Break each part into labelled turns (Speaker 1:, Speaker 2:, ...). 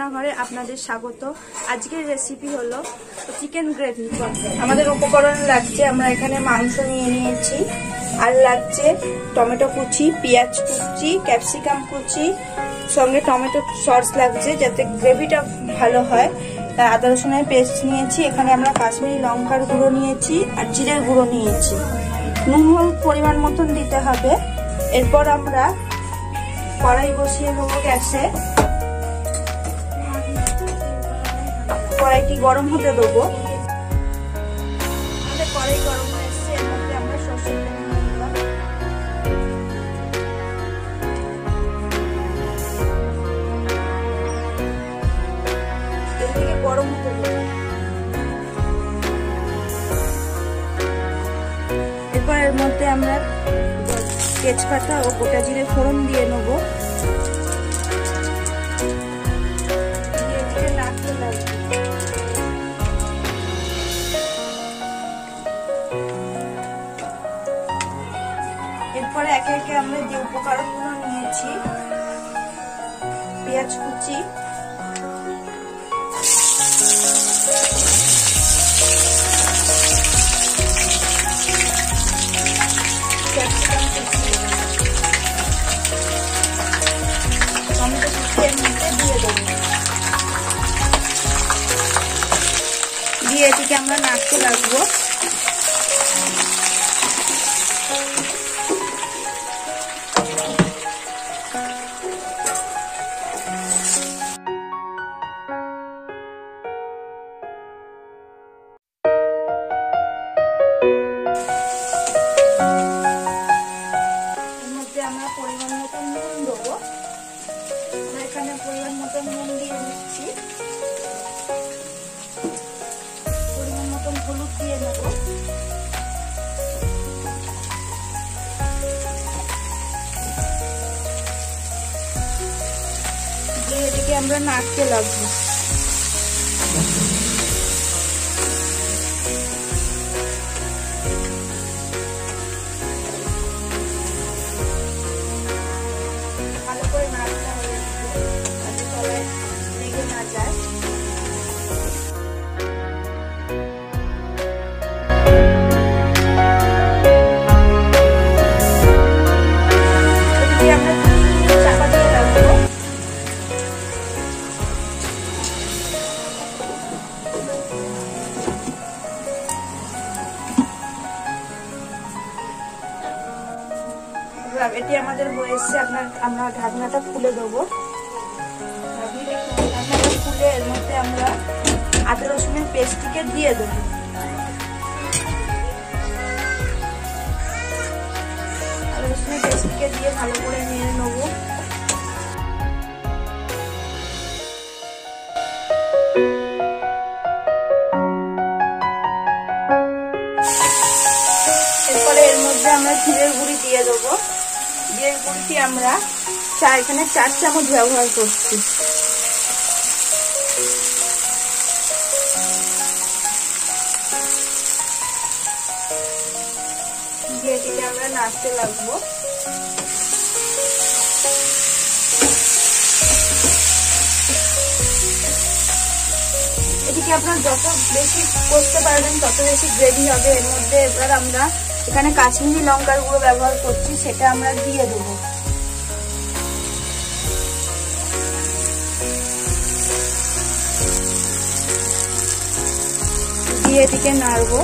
Speaker 1: রান্নাঘরে আপনাদের স্বাগত। আজকের রেসিপি হলো চিকেন গ্রেভি। আমাদের উপকরণ লাগছে, আমরা এখানে মাংস নিয়ে নিয়েছি, আর লাগছে টমেটো কুচি, পেঁয়াজ কুচি, ক্যাপসিকাম কুচি, সঙ্গে টমেটো সস লাগছে যাতে গ্রেভিটা ভালো হয়। আদা রসুনের পেস্ট নিয়েছি, এখানে আমরা কাশ্মীরি লঙ্কার গুঁড়ো নিয়েছি আর জিরের গুঁড়ো নিয়েছি। নুন হলুদ পরিমাণ মতন দিতে হবে। এরপর আমরা কড়াই বসিয়ে নেবো গ্যাসে, কড়াইটি গরম হতে দেবো। আমাদের কড়াই গরম হয়ে এসছে, এর মধ্যে আমরা সরষের তেল দিয়ে দিলাম। তেল থেকে গরম হতে দেবো। এরপর এর মধ্যে আমরা তেজপাতা ও গোটা জিরে ফোড়ন দিয়ে নেবো। এরপরে একে একে আমরা যে উপকরণগুলো নিয়েছি, পেঁয়াজ কুচি, ক্যাপসিকাম কুচি, টমেটো কুচি এর মধ্যে দিয়ে দেবো। দিয়ে এটিকে আমরা নাড়তে লাগবো। আমরা পরিমাণ মতো নুন দেবো। আমরা এখানে পরিমাণ মতো নুন দিয়ে দিচ্ছি। পরিমাণ মতন হলুদ দিয়ে নেব। দিয়ে এদিকে আমরা নাড়তে লাগবো। এটি আমাদের হয়ে এসছে। আমরা ঢাকনাটা খুলে দেবো। ঢাকনাটা খুলে এর মধ্যে আমরা আদা রসুনের পেস্টটিকে দিয়ে দেবো। আদা রসুনের পেস্টটিকে দিয়ে ভালো করে নেড়ে নেবো। এরপরে এর মধ্যে আমরা জিরের গুঁড়ি দিয়ে দেবো। জিরের গুঁড়িটি আমরা এখানে 4 চামচ ব্যবহার করছি। দিয়ে এটিকে আমরা নাড়তে লাগবো। এটিকে আপনারা যত বেশি করতে পারবেন তত বেশি গ্রেভি হবে। এর মধ্যে এবার আমরা এখানে কাশ্মীরি লঙ্কার গুঁড়ো ব্যবহার করছি, সেটা আমরা দিয়ে দেবো। দিয়ে এটিকে নাড়বো।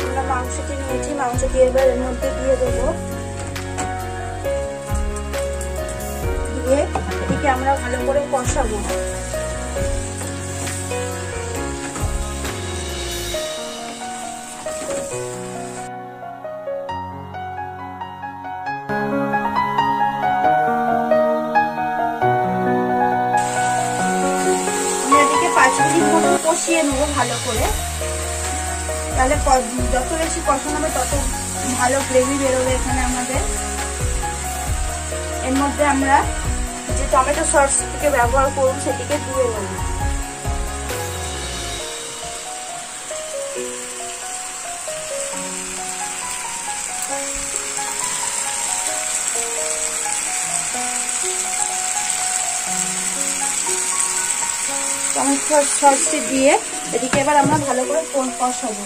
Speaker 1: আমরা মাংসটি নিয়েছি, মাংসটি এবার এর মধ্যে দিয়ে দেবো। দিয়ে এটিকে আমরা ভালো করে কষাবো। এটিকে 5 মিনিট মতো কষিয়ে নেবো ভালো করে। তাহলে যত বেশি কষানো হবে তত ভালো গ্রেভি বেরোবে এখানে আমাদের। এর মধ্যে আমরা যে টমেটো সসটিকে ব্যবহার করব সেটিকে দিয়ে নেব। টমেটো সসটি দিয়ে এদিকে এবার আমরা ভালো করে কষাবো।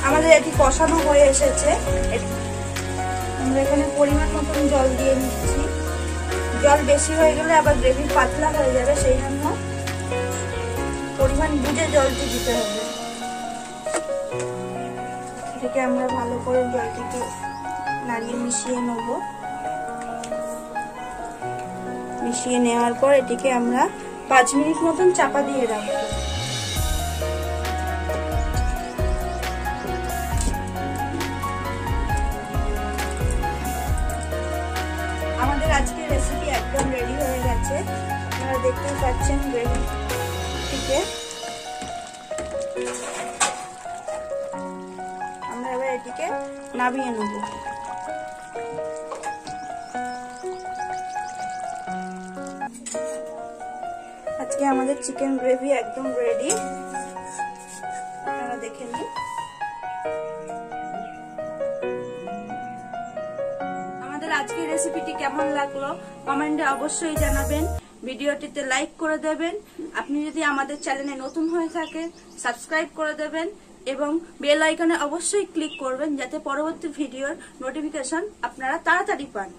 Speaker 1: আমাদের এটি কষানো হয়ে এসেছে। আমরা এখানে পরিমাণ মতন জল দিয়ে নিচ্ছি। জল বেশি হয়ে গেলে আবার গ্রেভি পাতলা হয়ে যাবে, সেই জন্য পরিমাণ বুঝে জলটি দিতে হবে। এটাকে আমরা ভালো করে জলটিকে নাড়িয়ে মিশিয়ে নেব। মিশিয়ে নেওয়ার পর এটিকে আমরা 5 মিনিট মতন চাপা দিয়ে রাখবো। আমাদের আজকের রেসিপি একদম রেডি হয়ে গেছে, আপনারা দেখতে পাচ্ছেন গ্রেভিটিকে। আমরা এবার এটিকে নামিয়ে নেব। আজকে আমাদের চিকেন গ্রেভি একদম রেডি, আপনারা দেখে নিন। আজকের রেসিপিটি কেমন লাগলো কমেন্টে অবশ্যই জানাবেন। ভিডিওটিতে লাইক করে দেবেন। আপনি যদি আমাদের চ্যানেলে নতুন হয়ে থাকেন সাবস্ক্রাইব করে দেবেন এবং বেল আইকনে অবশ্যই ক্লিক করবেন যাতে পরবর্তী ভিডিওর নোটিফিকেশন আপনারা তাড়াতাড়ি পান।